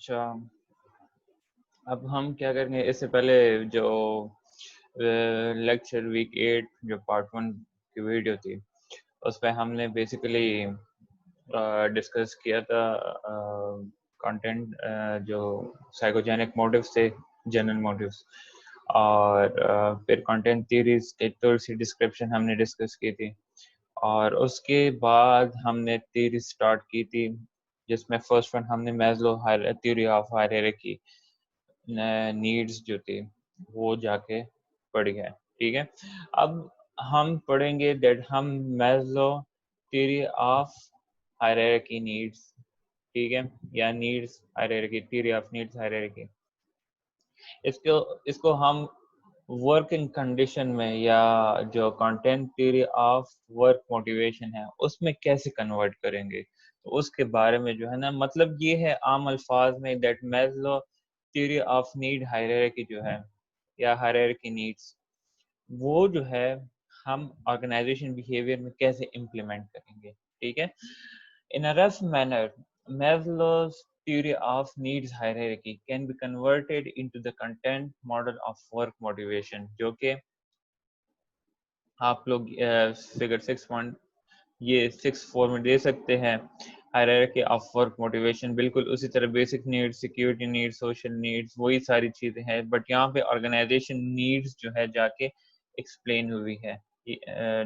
اچھا، اب ہم کیا کریں گے، اس سے پہلے جو لیکچر ویک 8 جو پارٹ 1 کی ویڈیو تھی اس پہ ہم نے بیسیکلی ڈسکس کیا تھا کنٹینٹ جو سائیکوجینک موٹیوز تھے، جنرل موٹیوز، اور پھر کنٹینٹ تھیوریز کی تھوڑی سی ڈسکرپشن ہم نے ڈسکس کی تھی، اور اس کے بعد ہم نے تھیوری سٹارٹ کی تھی جس میں فرسٹ ون ہم نے Maslow theory of hierarchy needs جو تھی وہ جا کے پڑھی ہے. ٹھیک ہے، اب ہم پڑھیں گے دیٹ ہم Maslow theory of hierarchy needs, ٹھیک ہے، یا needs hierarchy, theory of needs hierarchy, اس کو ہم ورکنگ کنڈیشن میں یا جو content theory of work motivation ہے اس میں کیسے کنورٹ کریں گے. تو اس کے بارے میں جو ہے نا، مطلب یہ ہے عام الفاظ میں that Maslow theory of need hierarchy جو ہے یا ہائرارکی نیڈس، وہ جو ہے ہم آرگنائزیشن بیہیویئر میں کیسے امپلیمنٹ کریں گے. ٹھیک ہے، in a rough manner Maslow's theory of needs hierarchy can be converted into the content model of work motivation، جو کہ آپ لوگ فگر 6 یہ 6.4 میں دے سکتے ہیں. ہائرارکی آف ورک موٹیویشن بالکل اسی طرح basic need, security need, social needs, وہی ساری چیزیں ہیں، بٹ یہاں پہ آرگنائزیشن نیڈز جو ہے جا کے ایکسپلین ہوئی ہے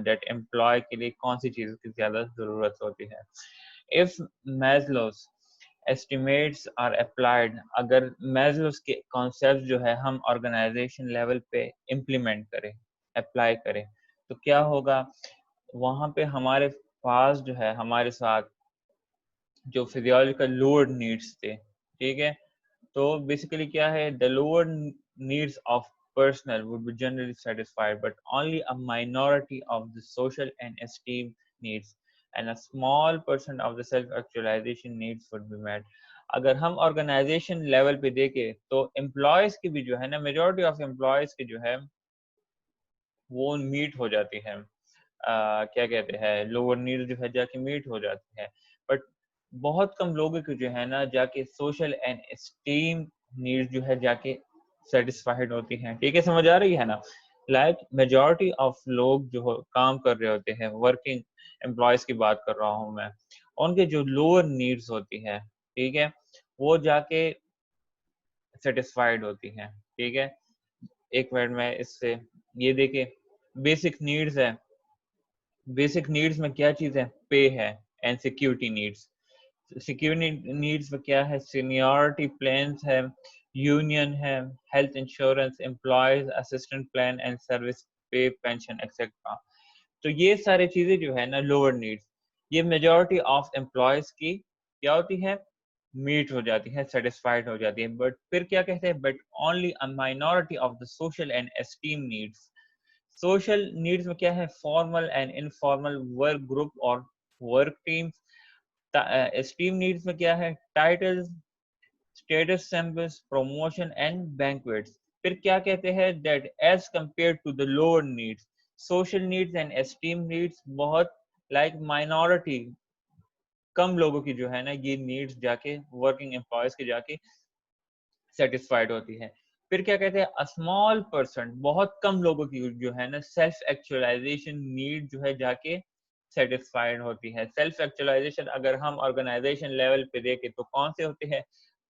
ڈیٹ امپلائی کے لیے کون سی چیز کی زیادہ ضرورت ہوتی ہے. if Maslow's estimates are applied، اگر Maslow's کے کانسیپٹ جو ہے ہم آرگنائزیشن لیول پہ امپلیمنٹ کریں، اپلائی کریں، تو کیا ہوگا، وہاں پہ ہمارے پاس جو ہے ہمارے ساتھ جو فزیولوجیکل لوور نیڈس تھے. ٹھیک ہے، تو بیسیکلی کیا ہے، the lower needs of personnel would be generally satisfied but only a minority of the social and esteem needs and a small percent of the self-actualization needs would be met. اگر ہم organization level پہ دیکھیں تو employees کی بھی جو ہے نا، میجورٹی آف امپلائیز کی جو ہے وہ میٹ ہو جاتی ہے، کیا کہتے ہیں، لوور نیڈ جو ہے جا کے میٹ ہو جاتی ہے، بٹ بہت کم لوگوں کی جو ہے نا جا کے سوشل اینڈ اسٹیم نیڈ جو ہے جا کے سیٹسفائڈ ہوتی ہیں. ٹھیک ہے، سمجھ آ رہی ہے نا. لائک میجورٹی آف لوگ جو کام کر رہے ہوتے ہیں، ورکنگ امپلائیز کی بات کر رہا ہوں میں، ان کے جو لوور نیڈز ہوتی ہے، ٹھیک ہے، وہ جا کے سیٹسفائڈ ہوتی ہیں. ٹھیک ہے، ایک منٹ میں اس سے یہ دیکھیں، بیسک نیڈز ہے، بیسک نیڈز میں کیا چیز ہے، پے ہے and security needs. Security needs میں کیا ہے، سینیورٹی پلانز ہے، یونین ہے، health insurance, employees assistant plan and service pay, pension etcetera. تو یہ ساری چیزیں جو ہے نا لوور نیڈز، یہ میجورٹی آف امپلائیز کی کیا ہوتی ہے، میٹ ہو جاتی ہے، سیٹسفائڈ ہو جاتی ہے. بٹ پھر کیا کہتے ہیں، but only a minority of the social and esteem needs. Social needs میں کیا ہے، formal and informal work group اور ورک ٹیمز. اسٹیم نیڈز میں کیا ہے، titles, status symbols, promotion and banquets. پھر کیا کہتے ہیں، that as compare to the lower needs, social needs and esteem needs بہت لائک مائنورٹی، کم لوگوں کی جو ہے نا یہ نیڈز جا کے ورکنگ امپلائیز کے جا کے سیٹسفائڈ ہوتی ہے. پھر کیا کہتے ہیں، اسمال پرسنٹ، بہت کم لوگوں کی جو ہے نا سیلف ایکچولائزیشن نیڈ جو ہے جا کے سیٹسفائڈ ہوتی ہے. سیلف ایکچولائزیشن اگر ہم آرگنائزیشن لیول پہ دیکھیں تو کون سے ہوتے ہیں،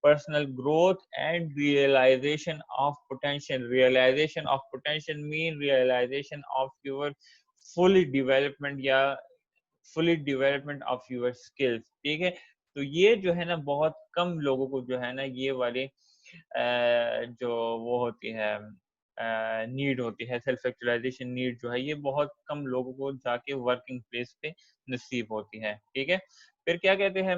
personal growth and realization of potential. Realization of potential mean realization of your fully development یا fully development of your skills. ٹھیک ہے، تو یہ جو ہے نا بہت کم لوگوں کو جو ہے نا یہ والی جو وہ ہوتی ہے نیڈ ہوتی ہے، سیلف ایکچولائزیشن نیڈ جو ہے یہ بہت کم لوگوں کو جا کے ورکنگ پلیس پہ نصیب ہوتی ہے. ٹھیک ہے، پھر کیا کہتے ہیں،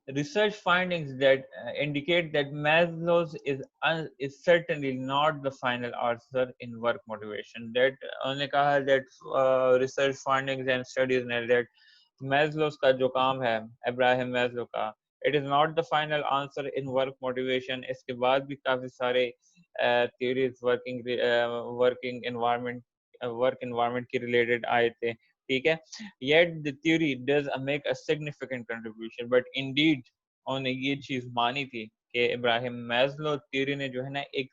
research findings that indicate that Maslow's is certainly not the final answer in work motivation. That انہوں نے کہا that research findings and studies نے that Maslow's کا جو کام ہے، ابراہیم میزلو کا، it is not the final answer in work motivation. اس کے بعد بھی کافی سارے theories working environment work environment کے related آئے تھے. ٹھیک ہے، yet the theory does make a significant contribution, but indeed انہوں نے یہ چیز مانی تھی کہ ابراہیم میزلو تھیوری نے جو ہے نا ایک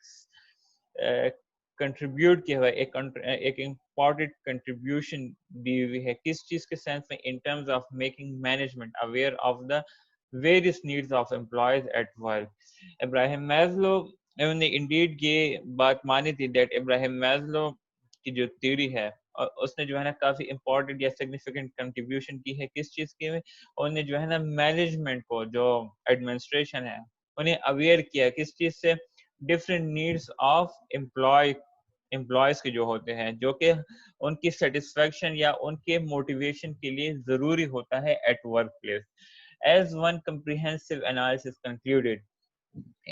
کنٹریبیوٹ کیا ہوا ہے, ایک امپورٹنٹ کنٹریبیوشن دی ہوئی ہے. کس چیز کے سینس میں؟ In terms of making management aware of the various needs of employees at work. Abraham Maslow انہوں نے انڈیڈ یہ بات مانی تھی دیٹ ابراہیم میزلو کی جو تھیوری ہے اس نے جو ہے نا کافی امپورٹنٹ یا سگنیفیکنٹ کنٹریبیوشن کی ہے. کس چیز کی میں؟ انہوں نے جو ہے نا مینجمنٹ کو, جو ایڈمنسٹریشن ہے, انہیں اویئر کیا کس چیز سے؟ ڈفرینٹ نیڈس آف امپلائیز کے جو ہوتے ہیں, جو کہ ان کی سیٹسفیکشن یا ان کے موٹیویشن کے لیے ضروری ہوتا ہے at workplace. As one comprehensive analysis concluded,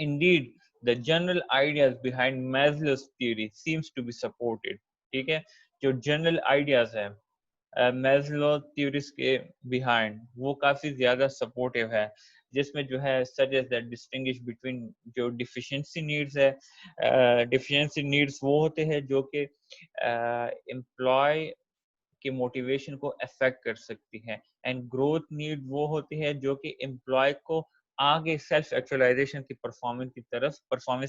indeed, the general ideas behind Maslow's theory seems to be supported. ٹھیک ہے, جو جنرل آئیڈیاز ہیں میزلو تھیوریز کے بیہائنڈ وہ کافی زیادہ سپورٹیو ہے, جس میں جو ہے سچ ایز دیٹ ڈسٹنگش بٹوین جو ڈیفیشنسی نیڈز ہے. ڈیفیشنسی نیڈز وہ ہوتے ہیں جو کہ امپلائی کی موٹیویشن کو افیکٹ کر سکتی ہے, اینڈ گروتھ نیڈ وہ ہوتی ہے جو کہ امپلائی کو آگے سیلف ایکچولائزیشن کی پرفارمنس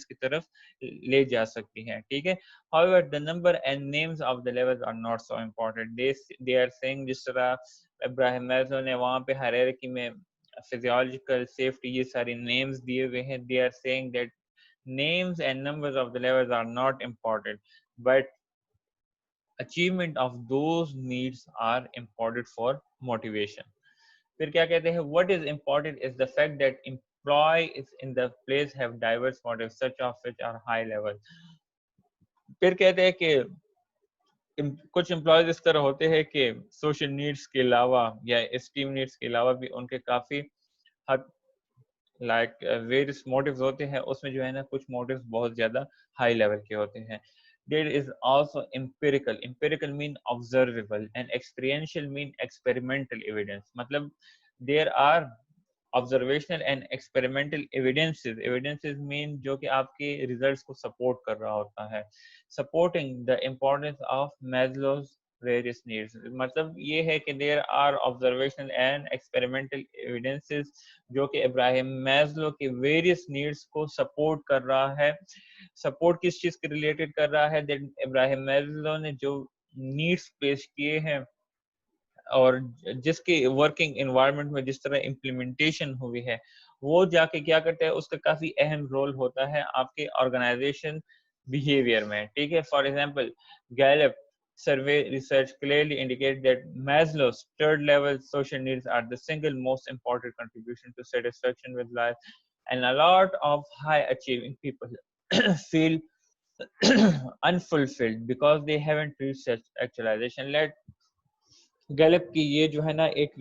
کی طرف لے جا سکتی ہیں. ٹھیک ہے. However, the number and names of the levels are not so important. They are saying, جس طرح ابراہیم میزلو نے وہاں پہ ہائرارکی میں فزیولوجیکل سیفٹی یہ ساری نیمز دیے ہوئے ہیں, they are saying that names and numbers of the levels are not important, but achievement of those needs are important for motivation. پھر کیا کہتے ہیں, what is important is the fact that employees in the place have diverse motives such of which are high level. پھر کہتے ہیں کہ کچھ employees اس طرح ہوتے ہیں کہ سوشل نیڈس کے علاوہ یا اسٹیم نیڈس کے علاوہ بھی ان کے کافی حد لائک ویریس موٹیوز ہوتے ہیں, اس میں جو ہے نا کچھ موٹیوز بہت زیادہ ہائی لیول کے ہوتے ہیں. There is also empirical. Empirical mean observable and experiential mean experimental evidence. مطلب there are observational and experimental evidences mean جو کہ آپ کے results کو support کر رہا ہوتا ہے. Supporting the importance of Maslow's various needs. مطلب یہ ہے کہ there are observational and experimental evidences جو کہ ابراہیم میزلو کے various needs کو support کر رہا ہے. سپورٹ کس چیز کے ریلیٹڈ کر رہا ہے؟ ابراہیم میزلو نے جو نیڈس پیش کیے ہیں اور جس کی ورکنگ انوائرمنٹ میں جس طرح امپلیمنٹیشن ہوئی ہے, وہ جا کے کیا کرتا ہے, اس کا کافی اہم رول ہوتا ہے آپ کے آرگنائزیشن بیہیویئر میں. ٹھیک ہے. For example, Gallup survey research clearly indicates that Maslow's third level social needs are the single most important contribution to satisfaction with life, and a lot of high achieving people feel unfulfilled because they haven't reached such actualization. Gallup کی یہ جو ہے نا ایک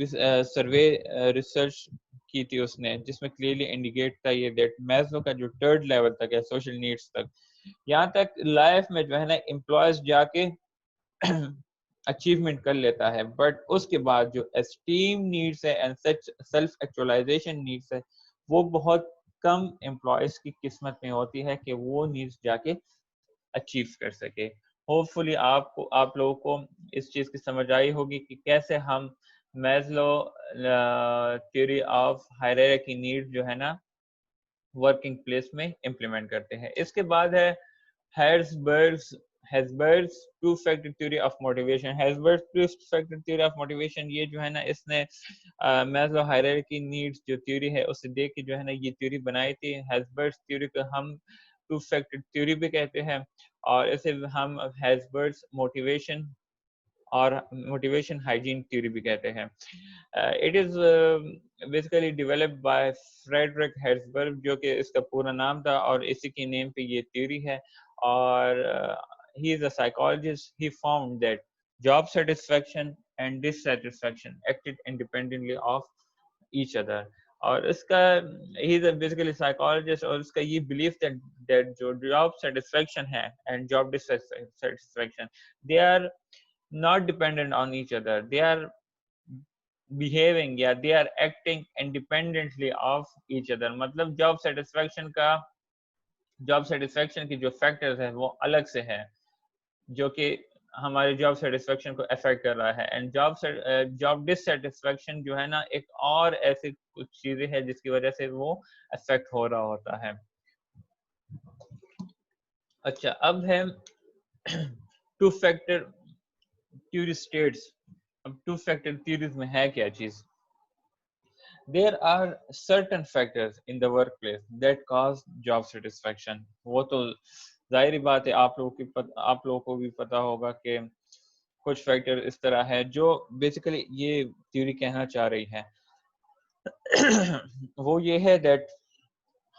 survey research کی تھی اس نے, جس میں کلیئرلی انڈیکیٹ تھا یہ دیٹ میزلو کا جو تھرڈ لیول تک ہے سوشل نیڈس تک, یہاں تک لائف میں جو ہے نا امپلائیز جا کے اچیومنٹ کر لیتا ہے, بٹ اس کے بعد جو اسٹیم نیڈس ہے اینڈ سیلف ایکچولائزیشن نیڈس ہے وہ بہت کم امپلائیز کی قسمت میں ہوتی ہے کہ وہ نیڈس جا کے اچیو کر سکے. ہوپ فلی آپ لوگوں کو اس چیز کی سمجھ آئی ہوگی کہ کیسے ہم Maslow theory of hierarchy need جو ہے نا ورکنگ پلیس میں امپلیمنٹ کرتے ہیں. اس کے بعد ہے ہیزبرگ's two factor theory of motivation. Herzberg's two factor theory of motivation یہ جو ہے نا اس نے میزلو ہائرارکی نیڈس جو تھیوری ہے اسے دیکھ کے جو ہے نا یہ تھیوری بنائی تھی. ہیزبرگ's تھیوری کو ہم ٹو فیکٹر تھیوری بھی کہتے ہیں, اور اسے ہم ہیزبرگ's موٹیویشن اور موٹیویشن ہائیجین تھیوری بھی کہتے ہیں. It is basically developed by Frederick Herzberg, جو کہ اس کا پورا نام تھا اور اسی کی نیم پہ یہ تھیوری ہے. اور he is a psychologist. He found that job satisfaction and dissatisfaction acted independently of each other. اور اس کا he is a basically psychologist, اور اس کا یہ belief that جو job satisfaction ہے and job dissatisfaction, they are not dependent on each other. They are behaving, yeah, they are acting independently of each other. مطلب job satisfaction کی جو factors ہیں وہ الگ سے ہیں, جو کہ ہمارے جاب سیٹسفیکشن کو افیکٹ کر رہا ہے. اینڈ جاب ڈسسیٹسفیکشن جو ہے نا ایک اور ایسی کچھ چیزیں ہیں جس کی وجہ سے وہ افیکٹ ہو رہا ہوتا ہے. اچھا اب ہے ٹو فیکٹر تھیوری اسٹیٹس. اب ٹو فیکٹر تھیوریز میں ہے کیا چیز؟ There are certain factors in the workplace that cause job satisfaction. وہ تو ظاہری بات ہے آپ لوگوں کو بھی پتا ہوگا کہ کچھ فیکٹر اس طرح ہے جو بیسیکلی یہ تھیوری کہنا چاہ رہی ہے. وہ یہ ہے دیٹ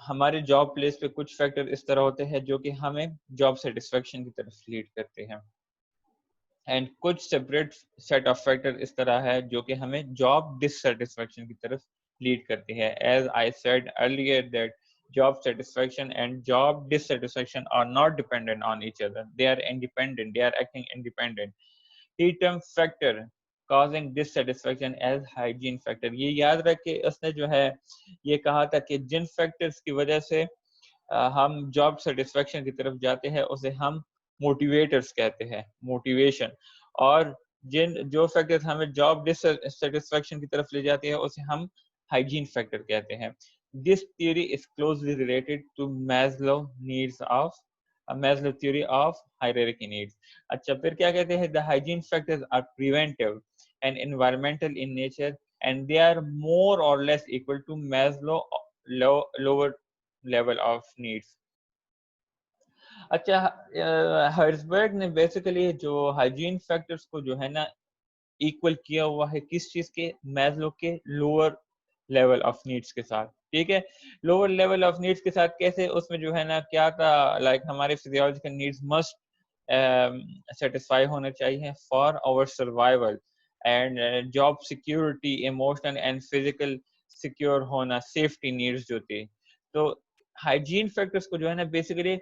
ہمارے جاب پلیس پہ کچھ فیکٹر اس طرح ہوتے ہیں جو کہ ہمیں جاب سیٹسفیکشن کی طرف لیڈ کرتے ہیں. اینڈ کچھ سیپریٹ سیٹ آف فیکٹر اس طرح ہے جو کہ ہمیں جاب ڈسسیٹسفیکشن کی طرف لیڈ کرتی ہے. As I said earlier that job satisfaction and job dissatisfaction are not dependent on each other. They are independent. They are acting independent. Key term factor causing dissatisfaction as hygiene factor. یہ یاد رکھ کے اس نے جو ہے یہ کہا تھا کہ جن فیکٹرز کی وجہ سے ہم جاب سیٹسفیکشن کی طرف جاتے ہیں اسے ہم موٹیویٹرز کہتے ہیں, موٹیویشن. اور جو فیکٹرز ہمیں جاب ڈسسیٹسفیکشن کی طرف لے جاتے ہیں اسے ہم hygiene factor کہتے ہیں. This theory is closely related to Maslow theory of hierarchy needs. اچھا پھر کیا کہتے ہیں؟ The hygiene factors are preventive and environmental in nature and they are more or less equal to Maslow lower level of needs. اچھا Herzberg نے basically جو hygiene factors کو جو ہے نا ایکول کیا ہوا ہے کس چیز کے؟ میزلو کے لوور لیول آف نیڈس کے ساتھ. ٹھیک ہے, لوور لیول آف نیڈس کے ساتھ کیسے؟ اس میں جو ہے نا کیا تھا, لائک ہمارے فزیولوجیکل نیڈس مسٹ سیٹسفائی ہونا چاہیے for our survival and job security, emotional and physical secure ہونا, سیفٹی نیڈس جو تھی. تو ہائیجین فیکٹرز کو جو ہے نا بیسیکلی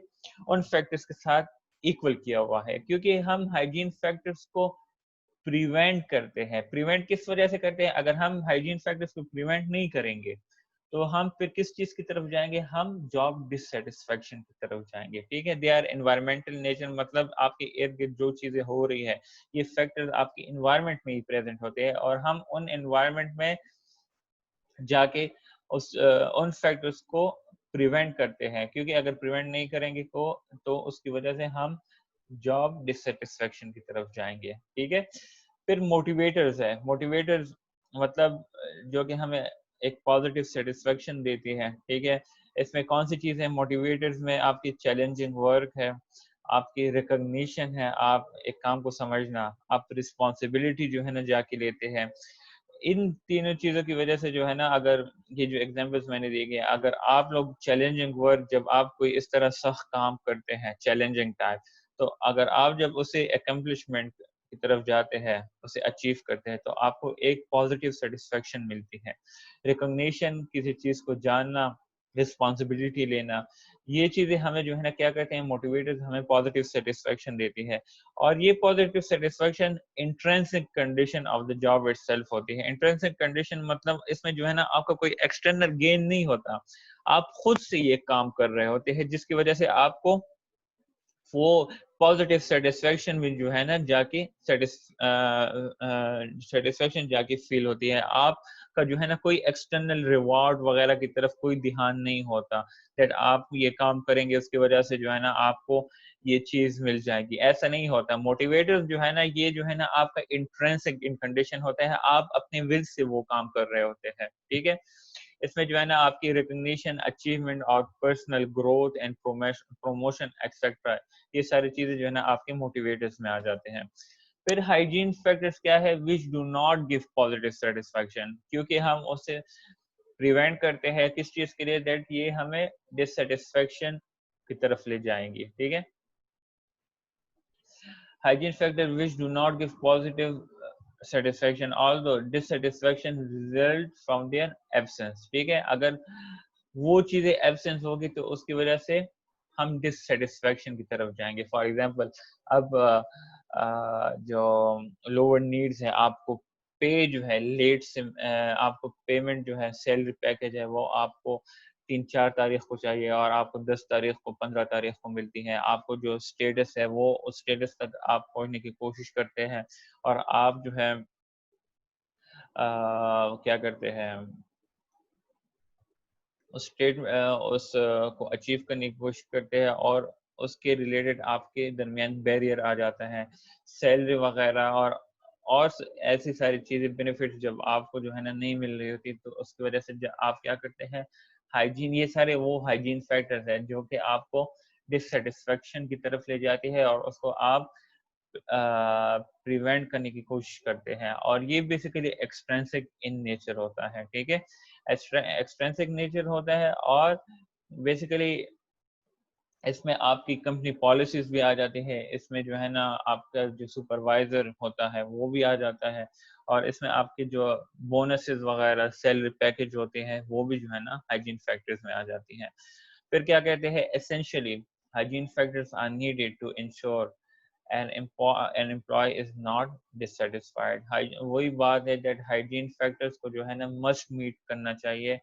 ان فیکٹرز کے ساتھ ایکول کیا ہوا ہے کیونکہ ہم ہائیجین فیکٹرز کو پریونٹ کرتے ہیں. پریونٹ کس وجہ سے کرتے ہیں؟ اگر ہم ہائیجین فیکٹرز کو پریونٹ نہیں کریں گے تو ہم پھر کس چیز کی طرف جائیں گے؟ ہم جاب ڈسسیٹسفیکشن کی طرف جائیں گے. ٹھیک ہے, دے آر انوائرمنٹل نیچر, مطلب آپ کے ارد گرد جو چیزیں ہو رہی ہے یہ فیکٹرز آپ کے انوائرمنٹ میں ہی پریزنٹ ہوتے ہیں اور ہم ان انوائرمنٹ میں جا کے ان فیکٹرز کو پریونٹ کرتے ہیں کیونکہ اگر پریونٹ نہیں کریں گے تو اس کی وجہ سے ہم جاب ڈسسیٹسفیکشن کی طرف جائیں گے. ٹھیک ہے, پھر موٹیویٹرز ہے. موٹیویٹرز مطلب جو کہ ہمیں ایک پازیٹیو سیٹسفیکشن دیتی ہے. ٹھیک ہے, اس میں کون سی چیز ہے موٹیویٹرز میں؟ آپ کی چیلنجنگ ورک ہے, آپ کی ریکگنیشن ہے, آپ ایک کام کو سمجھنا, آپ رسپانسبلٹی جو ہے نا جا کے لیتے ہیں. ان تینوں چیزوں کی وجہ سے جو ہے نا, اگر یہ جو ایگزامپلس میں نے دیے گئے, اگر آپ لوگ چیلنجنگ ورک, جب آپ کوئی اس طرح سخت کام کرتے ہیں چیلنجنگ ٹائپ, تو اگر آپ جب اسے اکمپلشمنٹ کی طرف جاتے ہیں, اسے اچیو کرتے ہیں, تو آپ کو ایک پازیٹیو سیٹسفیکشن ملتی ہے. ریکگنیشن, کسی چیز کو جاننا, رسپانسبلٹی لینا, یہ چیزیں ہمیں جو ہے نا کیا کہتے ہیں موٹیویٹرز ہمیں پازیٹیو سیٹسفیکشن دیتی ہے. اور یہ positive satisfaction intrinsic condition of the job it self ہوتی ہے. انٹرنسک کنڈیشن مطلب اس میں جو ہے نا آپ کا کوئی ایکسٹرنل گین نہیں ہوتا, آپ خود سے یہ کام کر رہے ہوتے ہیں جس کی وجہ سے آپ کو وہ پازیٹیو سیٹسفیکشن بھی جو ہے نا جا کے سیٹسفیکشن جا کے فیل ہوتی ہے. آپ کا جو ہے نا کوئی ایکسٹرنل ریوارڈ وغیرہ کی طرف کوئی دھیان نہیں ہوتا دیٹ آپ یہ کام کریں گے اس کی وجہ سے جو ہے نا آپ کو یہ چیز مل جائے گی, ایسا نہیں ہوتا. موٹیویٹر جو ہے نا یہ جو ہے نا آپ کا انٹرنسک کنڈیشن ہوتا ہے, آپ اپنے ول سے وہ کام کر رہے ہوتے ہیں. ٹھیک ہے, اس میں جو ہے نا آپ کی ریکگنیشن, اچیومنٹ اور personal growth and promotion etcetera, یہ ساری چیزیں جو ہے نا آپ کے موٹیویٹرز میں آ جاتے ہیں. پھر ہائیجین فیکٹرز کیا ہے؟ which do not give positive satisfaction, کیونکہ ہم اسے پریونٹ کرتے ہیں کس چیز کے لیے؟ دیٹ یہ ہمیں ڈسسیٹسفیکشن کی طرف لے جائیں گی. ٹھیک ہے, hygiene factor which do not give positive satisfaction although dissatisfaction results from their absence. ٹھیک ہے, اگر وہ چیزیں ایبسنس ہوگی تو اس کی وجہ سے ہم ڈسسیٹسفیکشن کی طرف جائیں گے. فار ایگزامپل, اب جو لوور نیڈز ہے, آپ کو پے جو ہے لیٹ سے, آپ کو پیمنٹ جو ہے سیلری پیکج ہے وہ آپ کو 3-4 تاریخ کو چاہیے اور آپ کو 10 تاریخ کو 15 تاریخ کو ملتی ہیں. آپ کو جو سٹیٹس ہے وہ اس سٹیٹس تک آپ پہنچنے کی کوشش کرتے ہیں اور آپ جو ہے کیا کرتے ہیں اس کو اچیو کرنے کی کوشش کرتے ہیں اور اس کے ریلیٹڈ آپ کے درمیان بیریئر آ جاتا ہے, سیلری وغیرہ اور ایسی ساری چیزیں بینیفٹ جب آپ کو جو ہے نا نہیں مل رہی ہوتی تو اس کی وجہ سے آپ کیا کرتے ہیں ہائیجین, یہ سارے وہ ہائیجین فیکٹرز ہیں جو کہ آپ کو ڈسسیٹسفیکشن کی طرف لے جاتی ہے اور اس کو آپ پریونٹ کرنے کی کوشش کرتے ہیں, اور یہ بیسیکلی ایکسٹرینسک ان نیچر ہوتا ہے. ٹھیک ہے, ایکسٹرینسک نیچر ہوتا ہے اور بیسیکلی اس میں آپ کی کمپنی پالیسیز بھی آ جاتی ہے, اس میں جو ہے نا آپ کا جو سپروائزر ہوتا ہے وہ بھی آ جاتا ہے, اور اس میں آپ کے جو بونسز وغیرہ سیلری پیکج ہوتے ہیں وہ بھی جو ہے نا ہائیجین فیکٹرز میں آ جاتی ہیں. پھر کیا کہتے ہیں essentially hygiene factors are needed to ensure an employee is not dissatisfied. وہی بات ہے that hygiene factors کو جو ہے نا must meet کرنا چاہیے.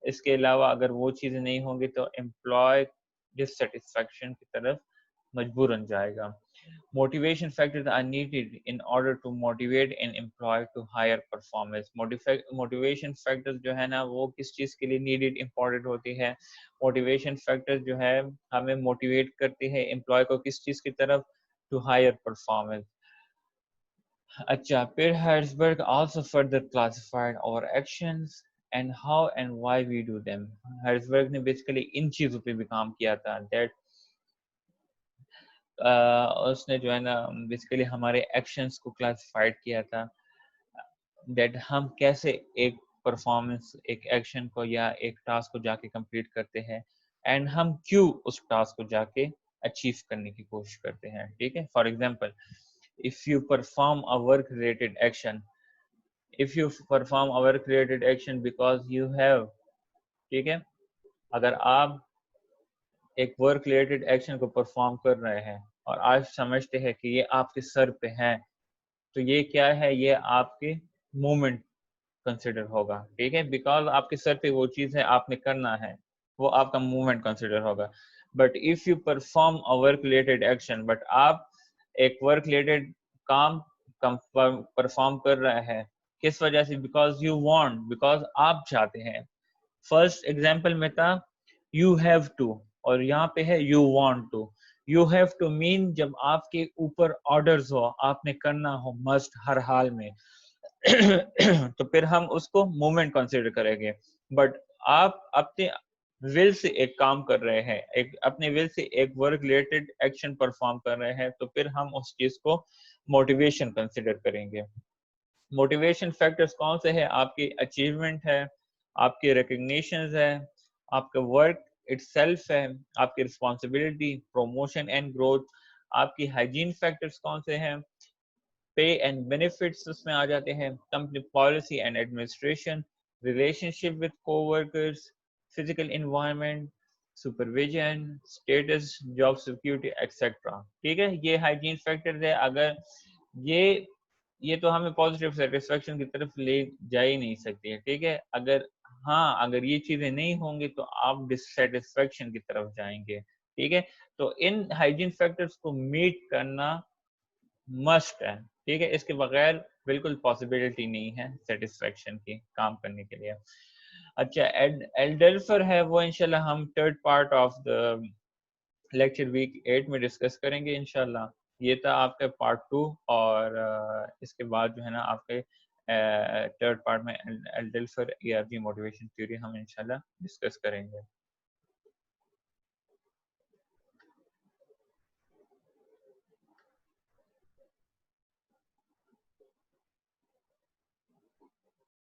اس کے علاوہ اگر وہ چیزیں نہیں ہوں گی تو امپلائی ڈسسیٹسفیکشن کی طرف مجبوراً جائے گا. Motivation factors are needed in order to motivate an employee to higher performance. Motivation factors جو ہے نا وہ کس چیز کے لیے needed important ہوتی ہے. Motivation factors جو ہے ہمیں موٹیویٹ کرتی ہے امپلائی کو کس چیز کی طرف, to higher performance. اچھا, پھر Herzberg also further classified our actions and how and why we do them. Herzberg نے بیسیکلی ان چیزوں پہ بھی کام کیا تھا that اس نے جو ہے نا بیسیکلی ہمارے ایکشنز کو کلاسیفائڈ کیا تھا دیٹ ہم کیسے ایک پرفارمنس ایک ایکشن کو یا ایک ٹاسک کو جا کے کمپلیٹ کرتے ہیں اینڈ ہم کیوں اس ٹاسک کو جا کے اچیو کرنے کی کوشش کرتے ہیں. ٹھیک ہے, for example if you perform a work related action because you have, ٹھیک ہے, اگر آپ ایک ورک ریلیٹڈ ایکشن کو پرفارم کر رہے ہیں اور آپ سمجھتے ہیں کہ یہ آپ کے سر پہ ہیں تو یہ کیا ہے, یہ آپ کے مومنٹ کنسیڈر ہوگا. ٹھیک ہے, بیکاز آپ کے سر پہ وہ چیز ہے آپ نے کرنا ہے, وہ آپ کا موومنٹ کنسیڈر ہوگا. But if you perform a work related action, but آپ ایک ورک ریلیٹڈ کام پرفارم کر رہے ہیں کس وجہ سے, بیکاز یو وانٹ, بیکاز آپ چاہتے ہیں. فرسٹ ایگزامپل میں تھا یو ہیو ٹو اور یہاں پہ ہے you want to. You have to mean جب آپ کے اوپر آرڈرز ہو, آپ نے کرنا ہو مسٹ ہر حال میں, تو پھر ہم اس کو مومنٹ کنسیڈر کریں گے. بٹ آپ اپنے ول سے ایک کام کر رہے ہیں, اپنے ول سے ایک ورک ریلیٹڈ ایکشن پرفارم کر رہے ہیں, تو پھر ہم اس چیز کو موٹیویشن کنسیڈر کریں گے. موٹیویشن فیکٹرز کون سے ہیں, آپ کی اچیومنٹ ہے, آپ کی ریکگنیشنز ہے, آپ کا ورک اٹ سیلف ہے, آپ کی رسپانسبلٹی, پروموشن اینڈ گروتھ. آپ کی ہائیجین فیکٹرز کون سے ہیں, پے اینڈ بینیفٹس اس میں آ جاتے ہیں, company policy and administration, relationship with coworkers, physical environment, supervision, status, job security etcetera. ٹھیک ہے, یہ ہائیجین فیکٹرز ہے. اگر یہ تو ہمیں پازیٹیو سیٹسفیکشن کی طرف لے جا ہی نہیں سکتی ہے. ٹھیک ہے, اگر یہ چیزیں نہیں ہوں گی تو آپ ڈسسیٹسفیکشن کی طرف جائیں گے. ٹھیک ہے, تو ان ہائیجین فیکٹرز کو میٹ کرنا مسٹ ہے. ٹھیک ہے, اس کے بغیر بالکل پاسبلٹی نہیں ہے سیٹسفیکشن کی کام کرنے کے لیے. اچھا, ایلڈلفر ہے وہ انشاءاللہ ہم third part of the lecture week 8 میں ڈسکس کریں گے انشاءاللہ. یہ تھا آپ کا پارٹ 2 اور اس کے بعد جو ہے نا آپ کے تھرڈ پارٹ میں ایلڈلفر ERG موٹیویشن تھیوری ہم انشاءاللہ ڈسکس کریں گے.